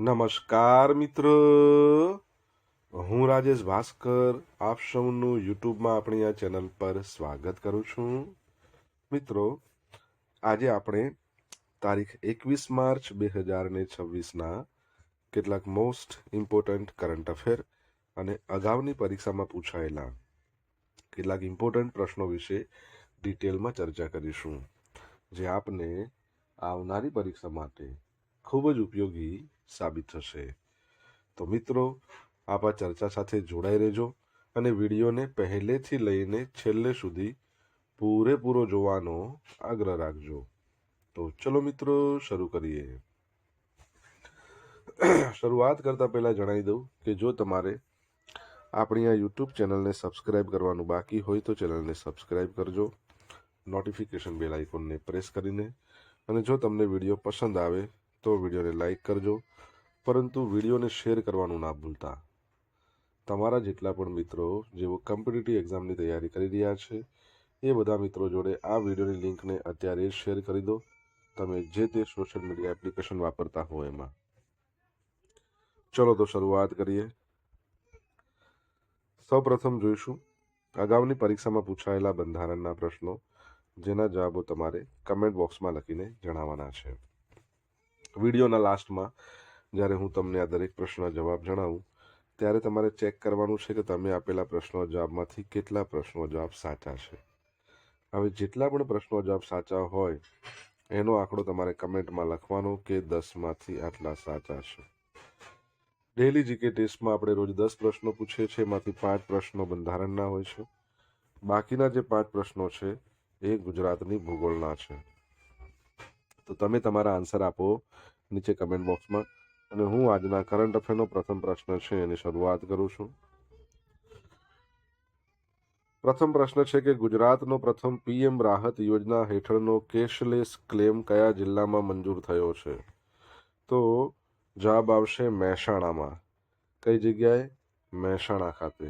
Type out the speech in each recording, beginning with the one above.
નમસ્કાર મિત્રો, હું રાજેશ ભાસ્કર આપ સૌનું યુટ્યુબમાં આપણી આ ચેનલ પર સ્વાગત કરું છું. મિત્રો, આજે આપણે તારીખ 21 માર્ચ 2026ના કેટલાક મોસ્ટ ઇમ્પોર્ટન્ટ કરંટ અફેર અને અગાઉની પરીક્ષામાં પૂછાયેલા કેટલાક ઇમ્પોર્ટન્ટ પ્રશ્નો વિશે ડિટેલમાં ચર્ચા કરીશું, જે આપને આવનારી પરીક્ષા માટે ખૂબ જ ઉપયોગી સાબિત થશે. તો મિત્રો, આપ આ ચર્ચા સાથે જોડાઈ રહેજો અને વિડીયોને પહેલેથી લઈને છેલ્લે સુધી પૂરેપૂરો જોવાનો આગ્રહ રાખજો. તો ચલો મિત્રો, શરૂ કરીએ. શરૂઆત કરતા પહેલા જણાવી દઉં કે જો તમારે આપણી આ યુટ્યુબ ચેનલને સબસ્ક્રાઇબ કરવાનું બાકી હોય તો ચેનલને સબસ્ક્રાઇબ કરજો, નોટિફિકેશન બેલ આઇકોનને પ્રેસ કરીને. અને જો તમને વિડીયો પસંદ આવે તો વિડીયોને લાઈક કરજો, પરંતુ વિડીયોને શેર કરવાનું ના ભૂલતા. તમારા જેટલા પણ મિત્રો જેઓ કોમ્પિટિટિવ એક્ઝામની તૈયારી કરી રહ્યા છે એ બધા મિત્રો જોડે આ વિડીયોની લિંકને અત્યારે જ શેર કરી દો, તમે જે તે સોશિયલ મીડિયા એપ્લિકેશન વાપરતા હો એમાં. ચલો તો શરૂઆત કરીએ. સૌપ્રથમ જોઈશું અગાઉની પરીક્ષામાં પૂછાયેલા બંધારણના પ્રશ્નો, જેના જવાબો તમારે કમેન્ટ બોક્સમાં લખીને જણાવવાના છે. વિડીયોના લાસ્ટમાં જ્યારે હું તમને આ દરેક પ્રશ્નના જવાબ જણાવું ત્યારે તમારે ચેક કરવાનું છે કે તમે આપેલા પ્રશ્નો જવાબમાંથી કેટલા પ્રશ્નો જવાબ સાચા છે. હવે જેટલા પણ પ્રશ્નો જવાબ સાચા હોય એનો આંકડો તમારે કમેન્ટમાં લખવાનો કે 10માંથી આટલા સાચા છે. ડેઇલી જીકે ટેસ્ટમાં આપણે રોજ 10 પ્રશ્નો પૂછીએ છીએ, એમાંથી 5 પ્રશ્નો બંધારણના હોય છે. બાકીના જે 5 પ્રશ્નો છે એ ગુજરાતની ભૂગોળના છે. તો તમે તમારા આન્સર આપો નીચે કમેન્ટ બોક્સમાં, અને હું આજના કરંટ અફેરનો પ્રથમ પ્રશ્ન છે એની શરૂઆત કરું છું. પ્રથમ પ્રશ્ન છે કે ગુજરાતનો પ્રથમ પીએમ રાહત યોજના હેઠળનો કેશલેસ ક્લેમ કયા જિલ્લામાં મંજૂર થયો છે? તો જવાબ આવશે મહેસાણામાં. કઈ જગ્યાએ? મહેસાણા ખાતે.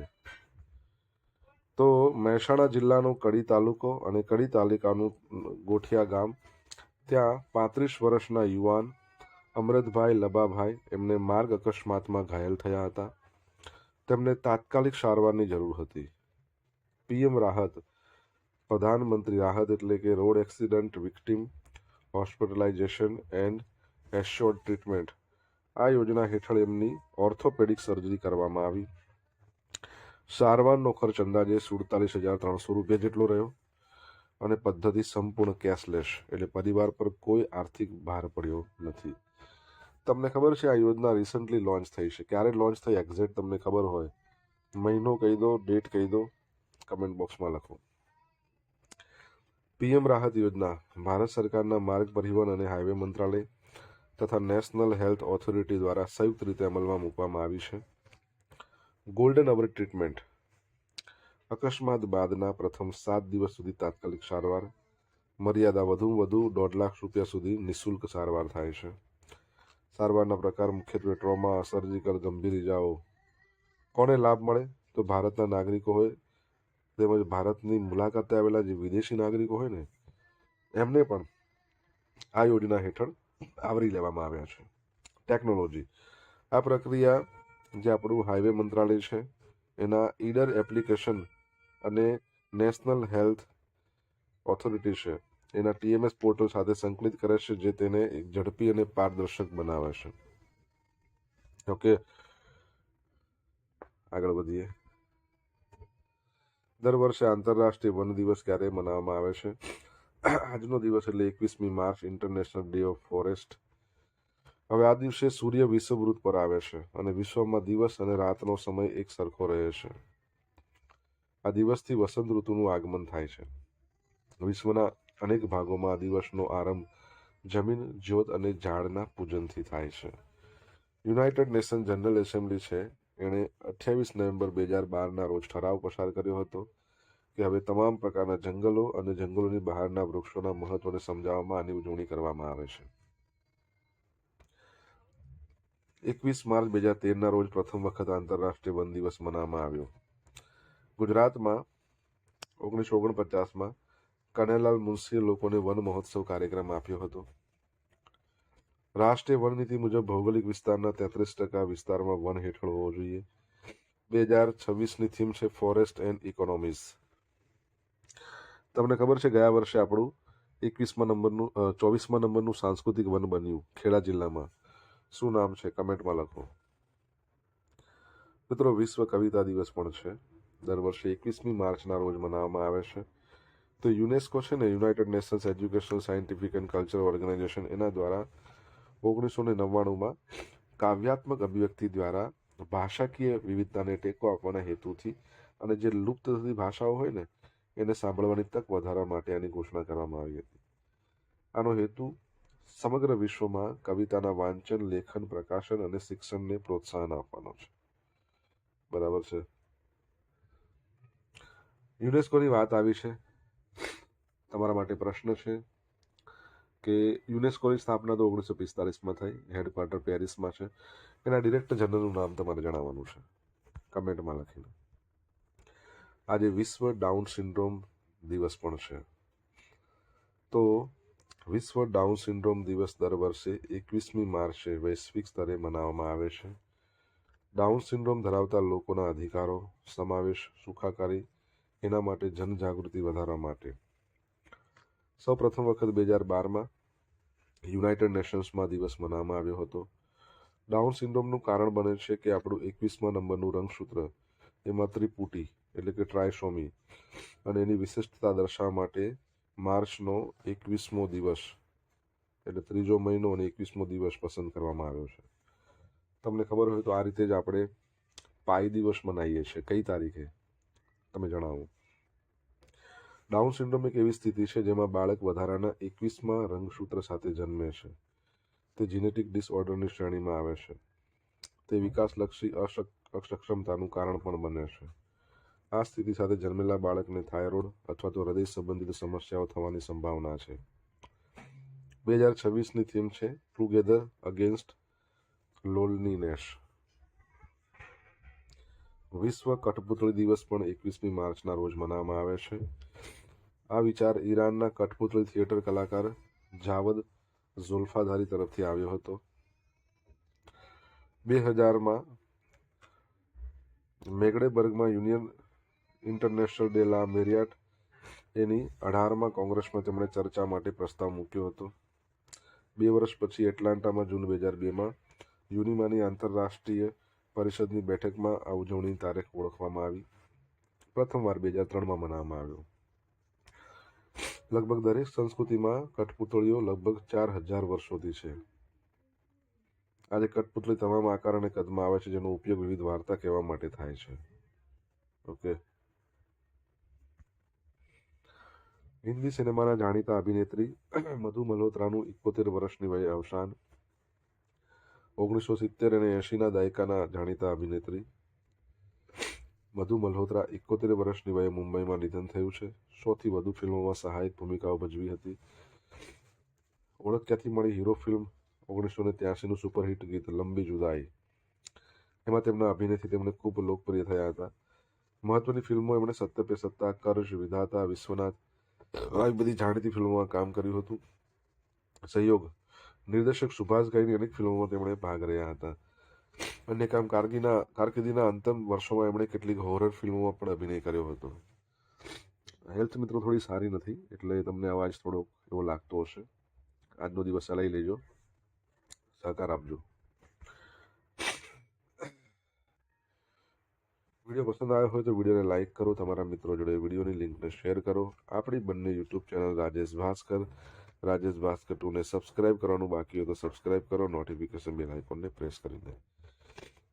તો મહેસાણા જિલ્લાનો કડી તાલુકો અને કડી તાલુકાનું ગોઠિયા ગામ, ત્યાં 35 વર્ષના યુવાન અમૃતભાઈ લબાભાઈ એમને માર્ગ અકસ્માતમાં ઘાયલ થયા હતા. તેમને તાત્કાલિક સારવારની જરૂર હતી. પીએમ રાહત, પ્રધાનમંત્રી રાહત એટલે કે road accident victim hospitalisation and assured treatment, આ યોજના હેઠળ એમની ઓર્થોપેડિક સર્જરી કરવામાં આવી. સારવારનો ખર્ચ અંદાજે 47,300 રૂપિયા જેટલો રહ્યો, અને પદ્ધતિ સંપૂર્ણ કેશલેસ, એટલે પરિવાર પર કોઈ આર્થિક ભાર પડ્યો નથી. તમને ખબર છે આ યોજના રિસન્ટલી લોન્ચ થઈ છે? ક્યારે લોન્ચ થઈ એક્ઝેક્ટ તમને ખબર હોય? મહિનો કહી દો, ડેટ કહી દો, કમેન્ટ બોક્સમાં લખો. પીએમ રાહત યોજના ભારત સરકારના માર્ગ પરિવહન અને હાઈવે મંત્રાલય તથા નેશનલ હેલ્થ ઓથોરિટી દ્વારા સંયુક્ત રીતે અમલમાં મૂકવામાં આવી છે. ગોલ્ડન અવર ટ્રીટમેન્ટ, અકસ્માત બાદના પ્રથમ 7 દિવસ સુધી તાત્કાલિક સારવાર, મર્યાદા વધુમાં વધુ 1.5 લાખ રૂપિયા સુધી નિઃશુલ્ક સારવાર થાય છે. સારવારના પ્રકાર મુખ્યત્વે ટ્રોમા, સર્જિકલ, ગંભીર ઇજાઓ. કોને લાભ મળે? તો ભારતના નાગરિકો હોય તેમજ ભારતની મુલાકાતે આવેલા જે વિદેશી નાગરિકો હોય ને એમને પણ આ યોજના હેઠળ આવરી લેવામાં આવ્યા છે. ટેકનોલોજી, આ પ્રક્રિયા જે આપણું હાઈવે મંત્રાલય છે એના ઈડર એપ્લિકેશન અને નેશનલ હેલ્થ ઓથોરિટી છે એના ટીએમએસ પોર્ટલ સાથે સંકલિત કરે છે, જે તેને એક ઝડપી અને પારદર્શક બનાવે છે. ઓકે, આગળ વધીએ. દર વર્ષે આંતરરાષ્ટ્રીય વન દિવસ ક્યારે મનાવવામાં આવે છે? આજનો દિવસ એટલે 21મી March, international day of forest. હવે આ દિવસે સૂર્ય વિષુવવૃત્ત પર આવે છે અને વિશ્વમાં દિવસ અને રાતનો સમય એક સરખો રહે છે. આ દિવસથી વસંત ઋતુનું આગમન થાય છે. વિશ્વના અનેક ભાગોમાં આ દિવસનો આરંભ જમીન, જ્યોત અને ઝાડના પૂજનથી થાય છે. યુનાઇટેડ નેશન જનરલ એસેમ્બલી છે એણે 28 નવેમ્બર 2012ના રોજ ઠરાવ પસાર કર્યો હતો કે હવે તમામ પ્રકારના જંગલો અને જંગલોની બહારના વૃક્ષોના મહત્વને સમજાવવામાં આની ઉજવણી કરવામાં આવે છે. 21 માર્ચ 2013ના રોજ પ્રથમ વખત આંતરરાષ્ટ્રીય વન દિવસ મનાવવામાં આવ્યો. ગુજરાતમાં 1949માં કનૈયાલાલ મુનશીએ લોકોને વન મહોત્સવ કાર્યક્રમ આપ્યો હતો. રાષ્ટ્રીય વન નીતિ મુજબ ભૌગોલિક વિસ્તારના 33% વિસ્તારમાં વન હેઠળ હોવો જોઈએ. 2026ની થીમ છે ફોરેસ્ટ એન્ડ ઇકોનોમીઝ. તમને ખબર છે ગયા વર્ષે આપણું 24મા નંબરનું સાંસ્કૃતિક વન બન્યું ખેડા જિલ્લામાં. શું નામ છે? કમેન્ટમાં લખો. મિત્રો, વિશ્વ કવિતા દિવસ પણ છે. દર વર્ષે 21મી માર્ચના રોજ મનાવવામાં આવે છે. તો યુનેસ્કો છે ને, United Nations Educational, Scientific and Cultural Organization, એના દ્વારા 1999માં કાવ્યાત્મક અભિવ્યક્તિ દ્વારા ભાષાકીય વિવિધતાને ટેકો આપવાના હેતુથી અને જે લુપ્ત થતી ભાષાઓ હોય ને એને સાંભળવાની તક વધારવા માટે આની ઘોષણા કરવામાં આવી હતી. આનો હેતુ સમગ્ર વિશ્વમાં કવિતાના વાંચન, લેખન, પ્રકાશન અને શિક્ષણને પ્રોત્સાહન આપવાનો છે. બરાબર છે. યુનેસ્કોની વાત આવી છે, તમારા માટે પ્રશ્ન છે કે યુનેસ્કોની સ્થાપના તો 1945માં થઈ, હેડક્વાર્ટર પેરિસમાં છે. એના ડિરેક્ટર જનરલનું નામ તમારે જણાવવાનું છે કમેન્ટમાં લખીને. આજે વિશ્વ ડાઉન સિન્ડ્રોમ દિવસ પણ છે. તો વિશ્વ ડાઉન સિન્ડ્રોમ દિવસ દર વર્ષે 21મી માર્ચે વૈશ્વિક સ્તરે મનાવવામાં આવે છે. ડાઉન સિન્ડ્રોમ ધરાવતા લોકોના અધિકારો, સમાવેશ, સુખાકારી એના માટે જનજાગૃતિ વધારવા માટે સૌ પ્રથમ વખત 2012માં યુનાઇટેડ નેશન્સમાં દિવસ મનાવવામાં આવ્યો હતો. ડાઉન સિન્ડ્રોમનું કારણ બને છે કે આપણું 21મા નંબરનું રંગસૂત્ર એમાં ત્રિપુટી એટલે કે ટ્રાયસોમી અને એની વિશિષ્ટતા દર્શાવવા માટે માર્ચનો 21મો દિવસ એટલે 3જો મહિનો અને 21મો દિવસ પસંદ કરવામાં આવ્યો છે. તમને ખબર હોય તો આ રીતે જ આપણે પાઈ દિવસ મનાવીએ છીએ. કઈ તારીખે તમે જણાવો. ડાઉન સિન્ડ્રોમ એક એવી સ્થિતિ છે જેમાં બાળક વધારાના 21મા રંગસૂત્ર સાથે જન્મે છે. તે જીનેટિક ડિસઓર્ડરની શ્રેણીમાં આવે છે. તે વિકાસલક્ષી અસક્ષમતાનું કારણ પણ બને છે. આ સ્થિતિ સાથે જન્મેલા બાળકને થાઇરોઇડ અથવા તો હૃદય સંબંધિત સમસ્યાઓ થવાની સંભાવના છે. 2026ની થીમ છે ટુગેધર અગેન્સ્ટ લોનલીનેસ. વિશ્વ કઠપૂતળી દિવસ પણ 21મી માર્ચના રોજ મનાવવામાં આવે છે. આ વિચાર ઈરાનના કઠપૂતળી થિયેટર કલાકાર જાવદ ઝુલ્ફાધારી તરફથી આવ્યો હતો. 2000માં મેગડેબર્ગમાં યુનિયન ઇન્ટરનેશનલ ડે લા મેરિયાટ એની 18મા કોંગ્રેસમાં તેમણે ચર્ચા માટે પ્રસ્તાવ મૂક્યો હતો. 2 વર્ષ પછી એટલાન્ટામાં જૂન 2002માં યુનિમાની આંતરરાષ્ટ્રીય પરિષદની બેઠકમાં આ ઉજવણીની તારીખ ઓળખવામાં આવી. પ્રથમવાર 2003માં મનાવવામાં આવ્યો. લગભગ દરેક સંસ્કૃતિમાં કઠપૂતળીઓ લગભગ 4000 વર્ષોથી છે. આજે કઠપૂતળી તમામ આકાર અને કદમાં આવે છે, જેનો ઉપયોગ વિવિધ વાર્તા કહેવા માટે થાય છે. ઓકે. હિન્દી સિનેમાના જાણીતા અભિનેત્રી મધુ મલ્હોત્રાનું 71 વર્ષની વયે અવસાન. 1970 અને 80ના દાયકાના જાણીતા અભિનેત્રી મધુ મલ્હોત્રા 71 વર્ષની વયે મુંબઈમાં નિધન થયું છે. 100થી વધુ ફિલ્મોમાં સહાયક ભૂમિકાઓ ભજવી હતી. ઓળખ ક્યાંથી મળી? હીરો ફિલ્મ 1983નું સુપરહિટ ગીત લંબી જુદાઈ, એમાં તેમના અભિનયથી તેમને ખૂબ લોકપ્રિય થયા હતા. મહત્વની ફિલ્મો એમણે સત્ય પે સત્તા, કર્જ, વિધાતા, વિશ્વનાથ આવી બધી જાણીતી ફિલ્મોમાં કામ કર્યું હતું. સહયોગ નિર્દેશક સુભાષ ઘાઈની અનેક ફિલ્મોમાં તેમણે ભાગ રહ્યા હતા. અન્ય કારકિર્દીના અંતિમ વર્ષોમાં એમણે કેટલીક હોરર ફિલ્મોમાં પણ અભિનય કર્યો હતો. હેલ્થ મિત્રો થોડી સારી નથી, એટલે તમને અવાજ થોડો એવો લાગતો હશે. આજનો દિવસ ચલાવી લેજો, સહકાર આપજો. વિડીયો પસંદ આવ્યો હોય તો વિડીયોને લાઇક કરો, તમારા મિત્રો જોડે વિડીયોની લિંકને શેર કરો. આપણી બંને યુટ્યુબ ચેનલ રાજેશ ભાસ્કર 2ને સબસ્ક્રાઇબ કરવાનું બાકી હોય તો સબસ્ક્રાઇબ કરો. નોટિફિકેશન બેલ આઇકોનને પ્રેસ કરી દે.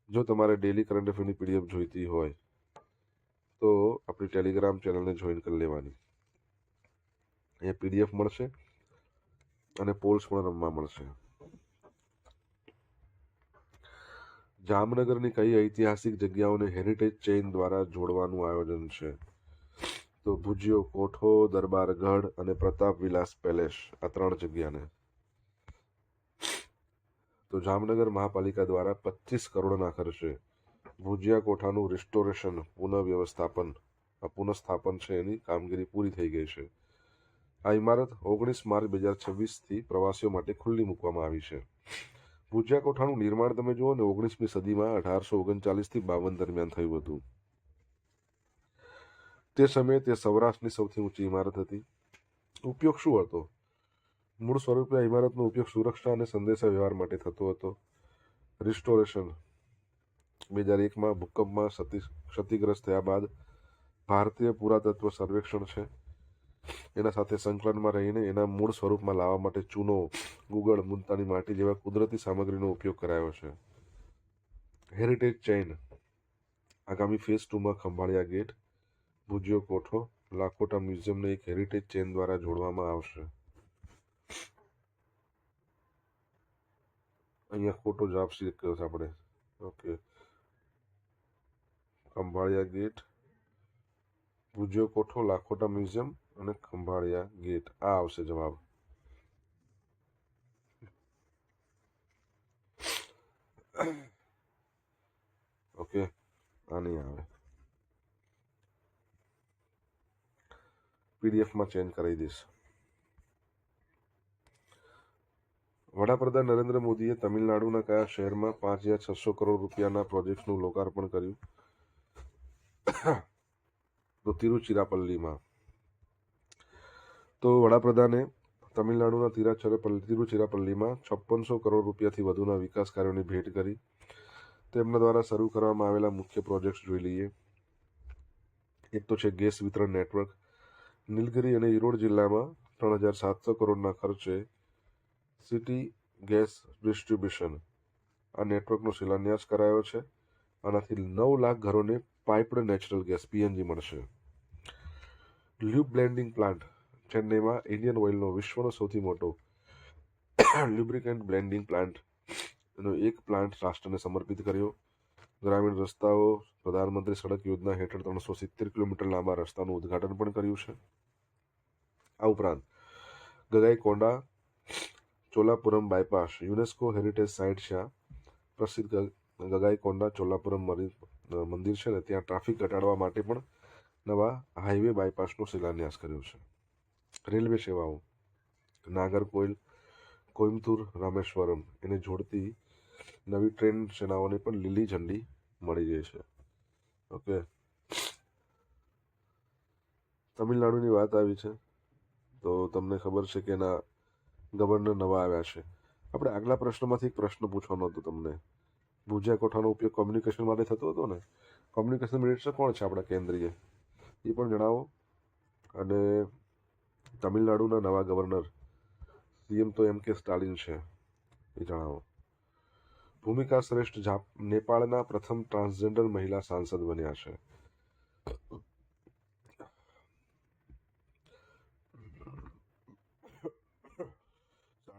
જો તમારે ડેલી કરંટ અફેરની પીડીએફ જોઈતી હોય તો આપણી ટેલિગ્રામ ચેનલને જોઈન કરી લેવાની. અહીંયા પીડીએફ મળશે અને પોલ્સ પણ રમવા મળશે. જામનગરની કઈ ઐતિહાસિક જગ્યાઓને હેરિટેજ ચેઇન દ્વારા જોડવાનું આયોજન છે? તો ભુજિયો કોઠો, દરબારગઢ અને પ્રતાપ વિલાસ પેલેસ, આ 3 જગ્યાને. તો જામનગર મહાપાલિકા દ્વારા 25 કરોડના ખર્ચે ભુજિયા કોઠાનું રિસ્ટોરેશન પુનઃસ્થાપન છે એની કામગીરી પૂરી થઈ ગઈ છે. આ ઇમારત 19 માર્ચ 2026થી પ્રવાસીઓ માટે ખુલ્લી મૂકવામાં આવી છે. ભુજિયા કોઠાનું નિર્માણ તમે જુઓ ને 19મી સદીમાં 1839થી 52 દરમિયાન થયું હતું. તે સમયે તે સૌરાષ્ટ્રની સૌથી ઊંચી ઇમારત હતી. ઉપયોગ શું હતો? મૂળ સ્વરૂપે આ ઇમારતનો ઉપયોગ સુરક્ષા અને સંદેશા વ્યવહાર માટે થતો હતો. રિસ્ટોરેશન 2001માં ભૂકંપમાં ક્ષતિગ્રસ્ત થયા બાદ ભારતીય પુરાતત્વ સર્વેક્ષણ છે એના સાથે સંકલનમાં રહીને એના મૂળ સ્વરૂપમાં લાવવા માટે ચૂનો, ગુગળ, મુલતાની માટી જેવા કુદરતી સામગ્રીનો ઉપયોગ કરાયો છે. હેરિટેજ ચેઇન આગામી ફેઝ 2માં ખંભાળિયા ગેટ, ભુજિયો કોઠો, લાખોટા મ્યુઝિયમને એક હેરિટેજ ચેઇન દ્વારા જોડવામાં આવશે. અહીંયા ખોટો જવાબ સિલેક્ટ કર્યો છે આપણે. ઓકે, ખંભાળિયા ગેટ, ભુજિયો કોઠો, લાખોટા મ્યુઝિયમ અને ખંભાળિયા ગેટ આ આવશે જવાબ. ઓકે, આ નહીં આવે. પીડીએફમાં ચેન્જ કરી દઈશ. વડાપ્રધાન નરેન્દ્ર મોદીએ તમિલનાડુના કયા શહેરમાં 5,600 કરોડ રૂપિયાના પ્રોજેક્ટનું લોકાર્પણ કર્યું? તો તિરુચિરાપલ્લીમાં. તો વડાપ્રધાને તમિલનાડુના તિરુચિરાપલ્લીમાં 5600 કરોડ રૂપિયાથી વધુના વિકાસ કાર્યોની ભેટ કરી. તેમના દ્વારા શરૂ કરવામાં આવેલા મુખ્ય પ્રોજેક્ટ્સ જોઈ લઈએ. એક તો છે ગેસ વિતરણ નેટવર્ક. નીલગિરી અને ઈરોડ જિલ્લામાં 3,700 કરોડના ખર્ચે સિટી ગેસ ડિસ્ટ્રીબ્યુશન આ નેટવર્કનો શિલાન્યાસ કરાયો છે. આનાથી 9 લાખ ઘરોને પાઇપ્ડ નેચરલ ગેસ પીએનજી મળશે. લ્યુબ બ્લેન્ડિંગ પ્લાન્ટ ચેન્નઈમાં ઇન્ડિયન ઓઇલનો વિશ્વનો સૌથી મોટો લ્યુબ્રિકન્ટ બ્લેન્ડિંગ પ્લાન્ટનો એક પ્લાન્ટ રાષ્ટ્રને સમર્પિત કર્યો. ગ્રામીણ રસ્તાઓ પ્રધાનમંત્રી સડક યોજના હેઠળ 370 કિલોમીટર લાંબા રસ્તાનું ઉદ્ઘાટન પણ કર્યું છે. આ ઉપરાંત Gangaikonda Cholapuram bypass UNESCO heritage site છે. પ્રસિદ્ધ ગગાઈકોંડા ચોલાપુરમ મંદિર છે ને ત્યાં ટ્રાફિક ઘટાડવા માટે પણ નવા હાઈવે બાયપાસનો શિલાન્યાસ કર્યો છે. રેલવે સેવાઓ નાગરકોઇલ, કોઇમ્બતુર, રામેશ્વરમ એને જોડતી નવી ટ્રેન સેવાઓને પણ લીલી ઝંડી મળી ગઈ છે. ઓકે, તમિલનાડુની વાત આવી છે તો તમને ખબર છે કે એના ગવર્નર નવા આવ્યા છે. આપણે આગલા પ્રશ્નમાંથી એક પ્રશ્ન પૂછવાનો હતો તમને. ભુજિયા કોઠાનો ઉપયોગ કોમ્યુનિકેશન માટે થતો હતો ને? કોમ્યુનિકેશન મિનિસ્ટર કોણ છે આપણા કેન્દ્રીય એ પણ જણાવો. અને તમિલનાડુના નવા ગવર્નર સીએમ તો એમ કે સ્ટાલિન છે એ જણાવો. ભૂમિકા શ્રેષ્ઠ નેપાળના પ્રથમ ટ્રાન્સજેન્ડર મહિલા સાંસદ બન્યા છે.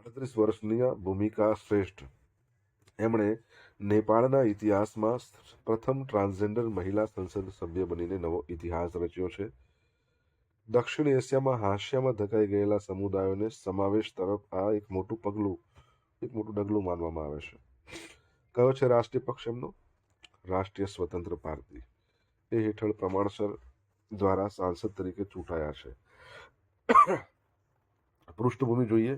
37 વર્ષની ભૂમિકા શ્રેષ્ઠ એમણે નેપાળના ઇતિહાસમાં પ્રથમ ટ્રાન્સજેન્ડર મહિલા સંસદ સભ્ય બનીને નવો ઇતિહાસ રચ્યો છે. દક્ષિણ એશિયામાં હાંસિયામાં ધકાઈ ગયેલા સમુદાયોને સમાવેશ તરફ આ એક મોટું ડગલું માનવામાં આવે છે. કયો છે રાષ્ટ્રીય પક્ષ એમનો? રાષ્ટ્રીય સ્વતંત્ર પાર્ટી. એ હેઠળ પ્રમાણસર દ્વારા સાંસદ તરીકે ચૂંટાયા છે. પૃષ્ઠભૂમિ જોઈએ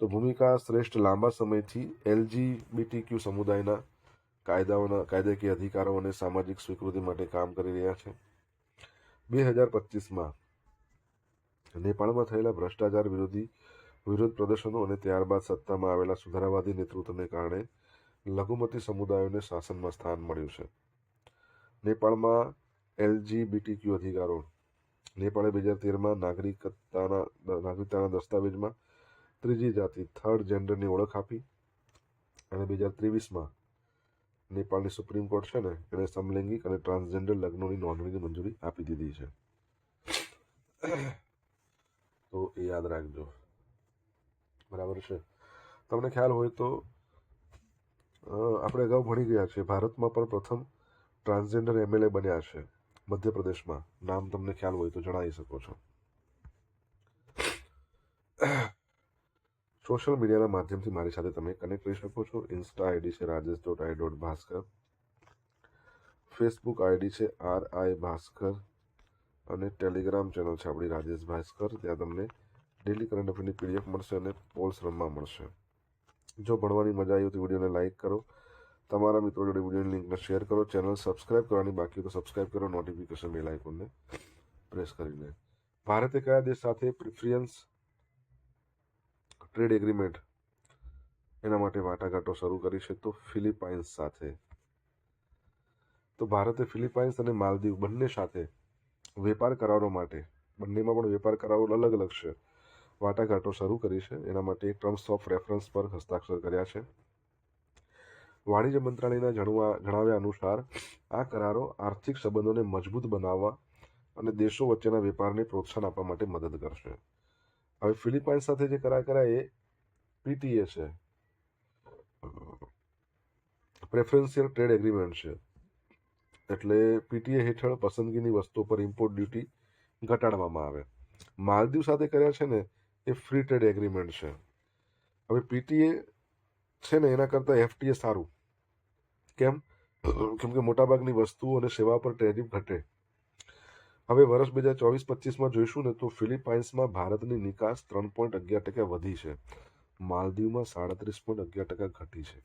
તો ભૂમિકા શ્રેષ્ઠ લાંબા સમયથી એલજીબીટીક્યુ સમુદાયના કાયદાકીય અધિકારો અને સામાજિક સ્વીકૃતિ માટે કામ કરી રહ્યા છે. 2025માં નેપાળમાં થયેલા ભ્રષ્ટાચાર વિરોધ પ્રદર્શનો અને ત્યારબાદ સત્તામાં આવેલા સુધારાવાદી નેતૃત્વને કારણે લઘુમતી સમુદાયોને શાસનમાં સ્થાન મળ્યું છે. નેપાળમાં એલજીબીટીક્યુ અધિકારો. નેપાળે 2013માં નાગરિકતાના દસ્તાવેજમાં ત્રીજી જાતિ થર્ડ જેન્ડરની ઓળખ આપી અને 2023માં નેપાળની સુપ્રીમ કોર્ટ છે ને એણે સમલૈંગિક અને ટ્રાન્સજેન્ડર લગ્નોની નોંધણીની મંજૂરી આપી દીધી છે. તો એ યાદ રાખજો. બરાબર છે. તમને ખ્યાલ હોય તો આપણે અગાઉ ભણી ગયા છીએ ભારતમાં પણ પ્રથમ ટ્રાન્સજેન્ડર એમએલએ બન્યા છે મધ્યપ્રદેશમાં. નામ તમને ખ્યાલ હોય તો જણાવી શકો છો. સોશિયલ મીડિયાના માધ્યમથી મારી સાથે તમે કનેક્ટ કરી શકો છો. ઇન્સ્ટા આઈડી છે rajesh.i.bhaskar, ફેસબુક આઈડી છે RI ભાસ્કર અને ટેલિગ્રામ ચેનલ છે આપણી રાજેશ ભાસ્કર. ત્યાં તમને ડેલી કરંટ અફેરની પીડીએફ મળશે અને પોલ્સ રમવા મળશે. જો ભણવાની મજા આવી તો વિડીયોને લાઇક કરો, તમારા મિત્રો જોડે વિડીયોની લિંકને શેર કરો, ચેનલ સબસ્ક્રાઇબ કરવાની બાકી હોય તો સબસ્ક્રાઇબ કરો, નોટિફિકેશન બેલ આઇકોનને પ્રેસ કરીને. ભારતે કયા દેશ સાથે પ્રિફરન્સ ટ્રેડ એગ્રીમેન્ટ એના માટે વાટાઘાટો શરૂ કરી છે? તો ફિલિપાઇન્સ સાથે. તો ભારતે ફિલિપાઇન્સ અને માલદીવ બંને સાથે વેપાર કરારો માટે, બંનેમાં પણ વેપાર કરારો અલગ અલગ છે, વાટાઘાટો શરૂ કરી છે. એના માટે ટર્મ્સ ઓફ રેફરન્સ પર હસ્તાક્ષર કર્યા છે. વાણિજ્ય મંત્રાલયના જણાવ્યા અનુસાર આ કરારો આર્થિક સંબંધોને મજબૂત બનાવવા અને દેશો વચ્ચેના વેપારને પ્રોત્સાહન આપવા માટે મદદ કરશે. હવે ફિલિપાઇન્સ સાથે જે કરાર કરાય એ પીટીએ છે, પ્રેફરન્શિયલ ટ્રેડ એગ્રીમેન્ટ છે. એટલે પીટીએ હેઠળ પસંદગીની વસ્તુઓ પર ઇમ્પોર્ટ ડ્યુટી ઘટાડવામાં આવે. માલદીવ સાથે કર્યા છે ને એ ફ્રી ટ્રેડ એગ્રીમેન્ટ છે. હવે પીટીએ છે ને એના કરતાં એફટીએ સારું. કેમ? કેમ કે મોટાભાગની વસ્તુઓ અને સેવા પર ટેરિફ ઘટે. હવે વર્ષ 2024-25માં જોઈશું ને તો ફિલિપાઇન્સમાં ભારતની નિકાસ 3.11% વધી છે, માલદીવમાં 37.11% ઘટી છે.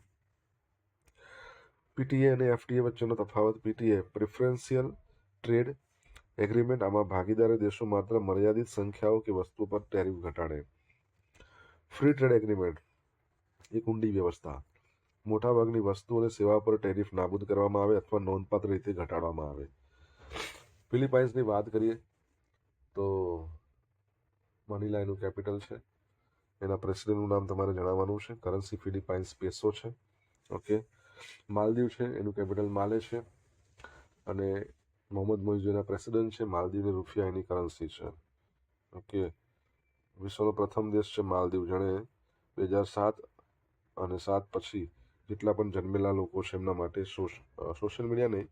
પીટીએ અને એફટીએ વચ્ચેનો તફાવત. પીટીએ પ્રિફરન્શિયલ ટ્રેડ એગ્રીમેન્ટ, આમાં ભાગીદાર દેશો માત્ર મર્યાદિત સંખ્યાઓ કે વસ્તુઓ પર ટેરિફ ઘટાડે. ફ્રી ટ્રેડ એગ્રીમેન્ટ એક ઊંડી વ્યવસ્થા, મોટાભાગની વસ્તુઓ અને સેવા પર ટેરિફ નાબૂદ કરવામાં આવે અથવા નોંધપાત્ર રીતે ઘટાડવામાં આવે. ફિલિપાઇન્સની વાત કરીએ તો મનીલા એનું કેપિટલ છે. એના પ્રેસિડેન્ટનું નામ તમારે જણાવવાનું છે. કરન્સી ફિલિપાઇન્સ પેસો છે. ઓકે. માલદીવ છે, એનું કેપિટલ માલે છે અને મોહમ્મદ મોઇઝુના પ્રેસિડેન્ટ છે. માલદીવની રૂપિયા એની કરન્સી છે. ઓકે. વિશ્વનો પ્રથમ દેશ છે માલદીવ, જેણે 2007 અને 7 પછી જેટલા પણ જન્મેલા લોકો છે એમના માટે સોશિયલ મીડિયા નહીં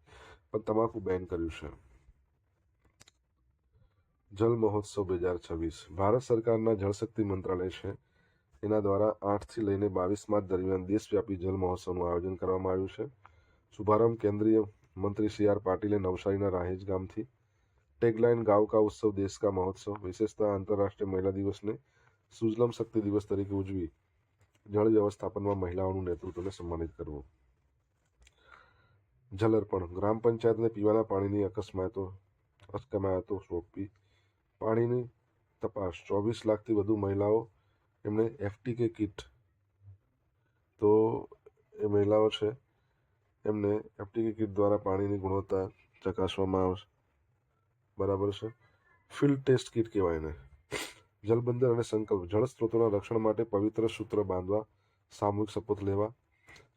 પણ તમાકુ બેન કર્યું છે. જલ મહોત્સવ 2026 ભારત સરકારના જળશક્તિ મંત્રાલય છે એના દ્વારા 8થી લઈને 22 માર્ચ દરમિયાન દેશવ્યાપી જલ મહોત્સવનું આયોજન કરવામાં આવ્યું છે. શુભારંભ કેન્દ્રીય મંત્રી CR પાટીલે નવસારીના રાહેજ ગામથી. ટેગલાઇન ગાંવ કા ઉત્સવ દેશ કા મહોત્સવ. વિશેષતા આંતરરાષ્ટ્રીય મહિલા દિવસને સુજલમ શક્તિ દિવસ તરીકે ઉજવી જળ વ્યવસ્થાપનમાં મહિલાઓનું નેતૃત્વને સન્માનિત કરવું. જલઅર્પણ ગ્રામ પંચાયતને પીવાના પાણીની અસ્કયામતો સોંપી. પાણીની તપાસ 24 લાખથી વધુ મહિલાઓ, એમણે એફટીકે કિટ, તો એ મહિલાઓ છે એમને એફટીકે કિટ દ્વારા પાણીની ગુણવત્તા ચકાસવામાં આવશે. બરાબર છે. ફિલ્ડ ટેસ્ટ કિટ કહેવાય એને. જલબંધન અને સંકલ્પ જળ સ્ત્રોતોના રક્ષણ માટે પવિત્ર સૂત્ર બાંધવા, સામૂહિક શપથ લેવા.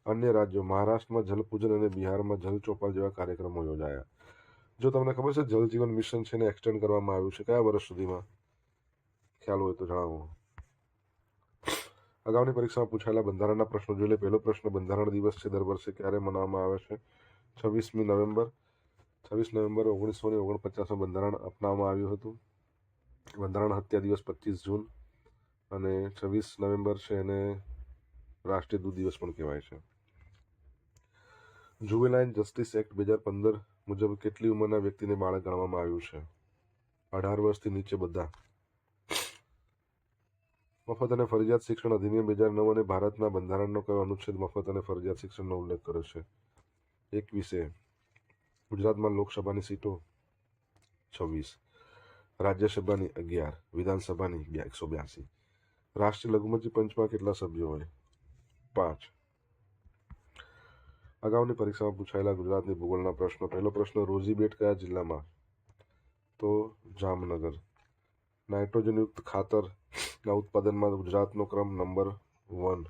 અન્ય રાજ્યો મહારાષ્ટ્રમાં જલપૂજન અને બિહારમાં જલ ચોપાલ જેવા કાર્યક્રમો યોજાયા. જો તમને ખબર છે જલ જીવન મિશન છે એને એક્સટેન્ડ કરવામાં આવ્યું છે, કયા વર્ષ સુધીમાં? ખ્યાલ હોય તો જણાવો. અગાઉની પરીક્ષામાં પૂછાયેલા બંધારણના પ્રશ્નો જોઈ લે. પહેલો પ્રશ્ન, બંધારણ દિવસ છે દર વર્ષે ક્યારે મનાવવામાં આવે છે? 26 નવેમ્બર. 26 નવેમ્બર 1949માં બંધારણ અપનાવવામાં આવ્યું હતું. બંધારણ હત્યા દિવસ 25 જૂન અને 26 નવેમ્બર છે એને રાષ્ટ્રીય દૂધ દિવસ પણ કહેવાય છે. જુવેનાઇલ જસ્ટિસ એક્ટ 2015 મુજબ કેટલી ઉંમરના વ્યક્તિને બાળક ગણવામાં આવ્યું છે? 18 વર્ષથી નીચે બધા. મફત અને ફરજિયાત શિક્ષણ અધિનિયમ 2009 અને ભારતના બંધારણનો કયો અનુચ્છેદ મફત અને ફરજિયાત શિક્ષણનો ઉલ્લેખ કર્યો છે? 21. ગુજરાતમાં લોકસભાની સીટો 26, રાજ્યસભાની 11, વિધાનસભાની 182. રાષ્ટ્રીય લઘુમતી પંચમાં કેટલા સભ્યો હોય? 5. અગાઉની પરીક્ષામાં પૂછાયેલા ગુજરાતની ભૂગોળના પ્રશ્નો. પહેલો પ્રશ્ન, રોઝી બેટ કયા જિલ્લામાં? તો જામનગર. નાઇટ્રોજનયુક્ત ખાતરના ઉત્પાદનમાં ગુજરાતનો ક્રમ નંબર 1.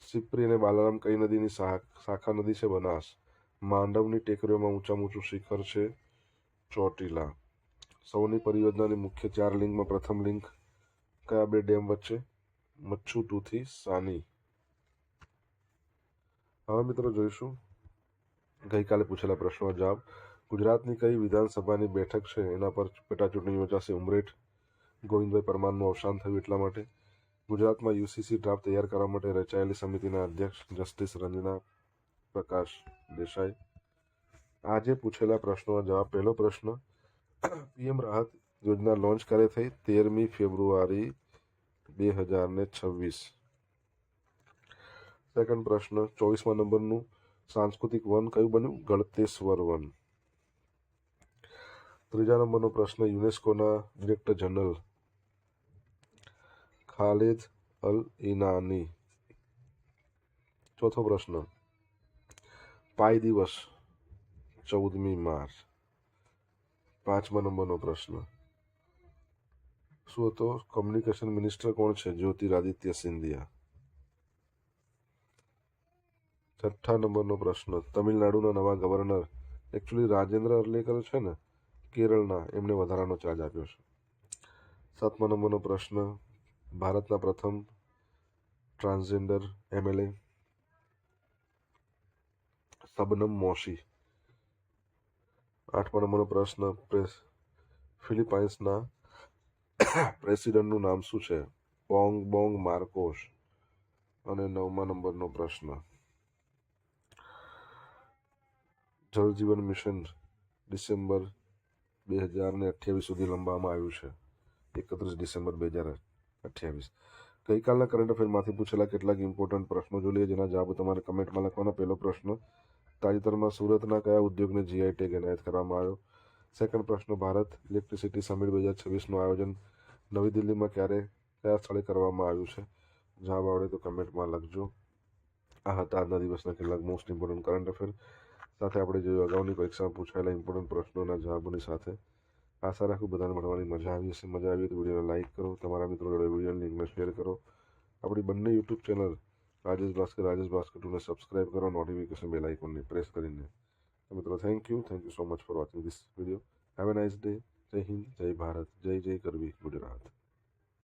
સિપ્રી અને બાલારામ કઈ નદીની શાખા નદી છે? બનાસ. માંડવની ટેકરીઓમાં ઊંચામાં ઊંચું શિખર છે ચોટીલા. સૌની પરિયોજનાની મુખ્ય 4 લિંકમાં પ્રથમ લિંક કયા 2 ડેમ વચ્ચે? મચ્છુ 2 થી સાની. હવે મિત્રો જોઈશું ગઈકાલે પૂછેલા પ્રશ્નનો જવાબ. ગુજરાતની કઈ વિધાનસભાની બેઠક છે એના પર પેટા ચૂંટણી યોજાશે? ઉમરેઠ. ગોવિંદભાઈ પરમારનું અવસાન થયું એટલા માટે. ગુજરાતમાં યુસીસી ડ્રાફ્ટ તૈયાર કરવા માટે રચાયેલી સમિતિના અધ્યક્ષ જસ્ટિસ રંજના પ્રકાશ દેસાઈ. આજે પૂછેલા પ્રશ્નોના જવાબ. પહેલો પ્રશ્ન, પીએમ રાહત યોજના લોન્ચ ક્યારે થઈ? 13મી ફેબ્રુઆરી 2026. સેકન્ડ પ્રશ્ન 24મા નંબરનું સાંસ્કૃતિક વન કયું બન્યું? ગળતેશ્વર વન. ત્રીજા નંબરનો પ્રશ્ન યુનેસ્કોના ડિરેક્ટર જનરલ ખાલિદ અલ ઇનાની. ચોથો પ્રશ્ન પાઈ દિવસ 14મી માર્ચ. 5મા નંબરનો પ્રશ્ન શું હતો? કોમ્યુનિકેશન મિનિસ્ટર કોણ છે? જ્યોતિરાદિત્ય સિંધિયા. 6થા નંબરનો પ્રશ્ન તમિલનાડુના નવા ગવર્નર એકચ્યુઅલી રાજેન્દ્ર અર્લેકર છે ને, કેરળના, એમને વધારાનો ચાર્જ આપ્યો છે. 7મા નંબરનો પ્રશ્ન ભારતના પ્રથમ ટ્રાન્સજેન્ડર MLA શબનમ મોશી. 8મા નંબરનો પ્રશ્ન ફિલિપાઇન્સના પ્રેસિડેન્ટનું નામ શું છે? બોંગ માર્કોસ. અને 9મા નંબરનો પ્રશ્ન જળ જીવન મિશન ડિસેમ્બર 2028 સુધી લંબાવવામાં આવ્યું છે, 31 ડિસેમ્બર 2028. ગઈકાલના કરંટ અફેરમાંથી પૂછેલા કેટલાક ઇમ્પોર્ટન્ટ પ્રશ્નો જોઈ લઈએ, જેના જવાબો તમારે કમેન્ટમાં લખવાના. પહેલો પ્રશ્ન તાજેતરમાં સુરતના કયા ઉદ્યોગને GI ટેગ એનાયત કરવામાં આવ્યો? સેકન્ડ પ્રશ્ન ભારત ઇલેક્ટ્રિસિટી સમિટ 2026નું આયોજન નવી દિલ્હીમાં કયા સ્થળે કરવામાં આવ્યું છે? જવાબ આવડે તો કમેન્ટમાં લખજો. આ હતા આજના દિવસના કેટલાક મોસ્ટ ઇમ્પોર્ટન્ટ કરંટ અફેર. સાથે આપણે જોયું અગાઉની પરીક્ષામાં પૂછાયેલા ઇમ્પોર્ટન્ટ પ્રશ્નોના જવાબોની સાથે. આશા રાખું બધાને ભણવાની મજા આવી હશે. મજા આવી તો વિડીયોને લાઇક કરો, તમારા મિત્રો જોડે વિડીયોની લિંકને શેર કરો. આપણી બંને યુટ્યુબ ચેનલ રાજેશ ભાસ્કર 2ને સબસ્ક્રાઇબ કરો, નોટિફિકેશન બેલ આઇકોનને પ્રેસ કરીને. મિત્રો thank you so much for watching this video. Have a nice day. જય હિન્દ, જય ભારત, જય કરવી ગુજરાત.